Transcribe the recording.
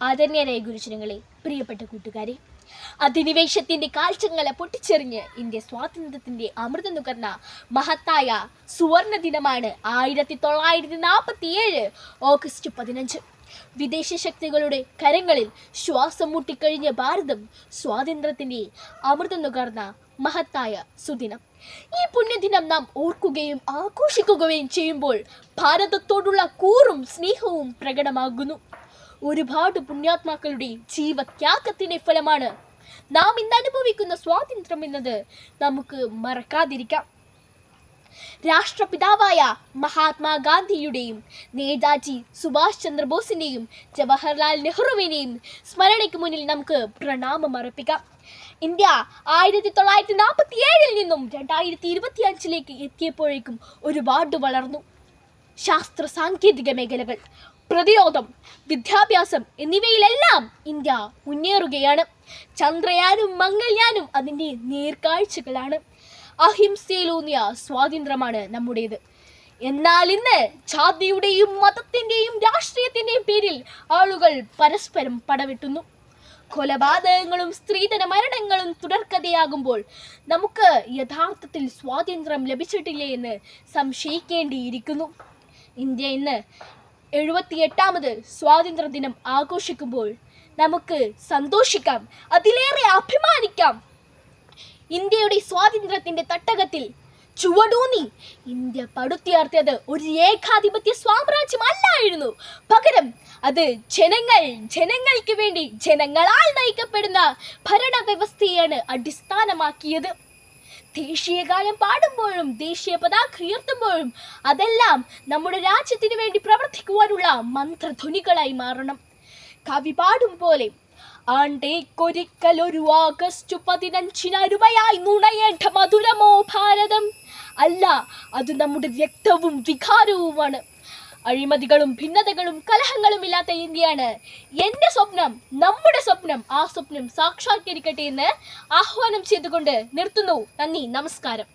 ആദരണീയരായ ഗുരുജനങ്ങളെ, പ്രിയപ്പെട്ട കൂട്ടുകാരെ, അധിനിവേശത്തിന്റെ കാൽച്ചങ്ങളെ പൊട്ടിച്ചെറിഞ്ഞ് ഇന്ത്യ സ്വാതന്ത്ര്യത്തിന്റെ അമൃതം നുകർന്ന മഹത്തായ സുവർണ ദിനമാണ് 1947 ഓഗസ്റ്റ് 15. വിദേശ ശക്തികളുടെ കരങ്ങളിൽ ശ്വാസം മുട്ടിക്കഴിഞ്ഞ ഭാരതം സ്വാതന്ത്ര്യത്തിന്റെ അമൃതം നുകർന്ന മഹത്തായ സുദിനം. ഈ പുണ്യദിനം നാം ഓർക്കുകയും ആഘോഷിക്കുകയും ചെയ്യുമ്പോൾ ഭാരതത്തോടുള്ള കൂറും സ്നേഹവും പ്രകടമാകുന്നു. ഒരുപാട് പുണ്യാത്മാക്കളുടെ ജീവത്യാഗത്തിന്റെ ഫലമാണ് നാം ഇന്ന് അനുഭവിക്കുന്ന സ്വാതന്ത്ര്യം എന്നത് നമുക്ക് മറക്കാതിരിക്കാം. രാഷ്ട്രപിതാവായ മഹാത്മാഗാന്ധിയുടെയും നേതാജി സുഭാഷ് ചന്ദ്രബോസിന്റെയും ജവഹർലാൽ നെഹ്റുവിനെയും സ്മരണയ്ക്ക് മുന്നിൽ നമുക്ക് പ്രണാമം അർപ്പിക്കാം. ഇന്ത്യ 1947 നിന്നും 2025 എത്തിയപ്പോഴേക്കും ഒരുപാട് വളർന്നു. ശാസ്ത്ര സാങ്കേതിക മേഖലകൾ, പ്രതിരോധം, വിദ്യാഭ്യാസം എന്നിവയിലെല്ലാം ഇന്ത്യ മുന്നേറുകയാണ്. ചന്ദ്രയാനും മംഗൾയാനും അതിൻ്റെ നേർക്കാഴ്ചകളാണ്. അഹിംസയിലൂന്നിയ സ്വാതന്ത്ര്യമാണ് നമ്മുടേത്. എന്നാൽ ഇന്ന് ജാതിയുടെയും മതത്തിൻ്റെയും രാഷ്ട്രീയത്തിൻ്റെയും പേരിൽ ആളുകൾ പരസ്പരം പടവെട്ടുന്നു. കൊലപാതകങ്ങളും സ്ത്രീധന മരണങ്ങളും തുടർക്കഥയാകുമ്പോൾ നമുക്ക് യഥാർത്ഥത്തിൽ സ്വാതന്ത്ര്യം ലഭിച്ചിട്ടില്ലേ എന്ന് സംശയിക്കേണ്ടിയിരിക്കുന്നു. ഇന്ത്യ ഇന്ന് 78ാമത് സ്വാതന്ത്ര്യ ദിനം ആഘോഷിക്കുമ്പോൾ നമുക്ക് സന്തോഷിക്കാം, അതിലേറെ അഭിമാനിക്കാം. ഇന്ത്യയുടെ സ്വാതന്ത്ര്യത്തിന്റെ തട്ടകത്തിൽ ചുവടൂന്നി ഇന്ത്യ പടുത്തുയർത്തിയത് ഒരു ഏകാധിപത്യ സാമ്രാജ്യമല്ലായിരുന്നു. പകരം അത് ജനങ്ങൾക്ക് വേണ്ടി ജനങ്ങളാൽ നയിക്കപ്പെടുന്ന ഭരണവ്യവസ്ഥയാണ് അടിസ്ഥാനമാക്കിയത്. ദേശീയഗാനം പാടുമ്പോഴും ദേശീയ പതാക ഉയർത്തുമ്പോഴും അതെല്ലാം നമ്മുടെ രാജ്യത്തിന് വേണ്ടി പ്രവർത്തിക്കുവാനുള്ള മന്ത്രധ്വനികളായി മാറണം. കവി പാടും പോലെ, ആണ്ടേക്കൊരിക്കലൊരു ആഗസ്റ്റ് 15 അരുമയായി നുണയേണ്ട മധുരമോ ഭാരതം അല്ല, അത് നമ്മുടെ വ്യക്തവും വികാരവുമാണ്. അഴിമതികളും ഭിന്നതകളും കലഹങ്ങളും ഇല്ലാത്ത ഇന്ത്യയാണ് എൻ്റെ സ്വപ്നം, നമ്മുടെ സ്വപ്നം. ആ സ്വപ്നം സാക്ഷാത്കരിക്കട്ടെ എന്ന് ആഹ്വാനം ചെയ്തുകൊണ്ട് നിർത്തുന്നു. നന്ദി, നമസ്കാരം.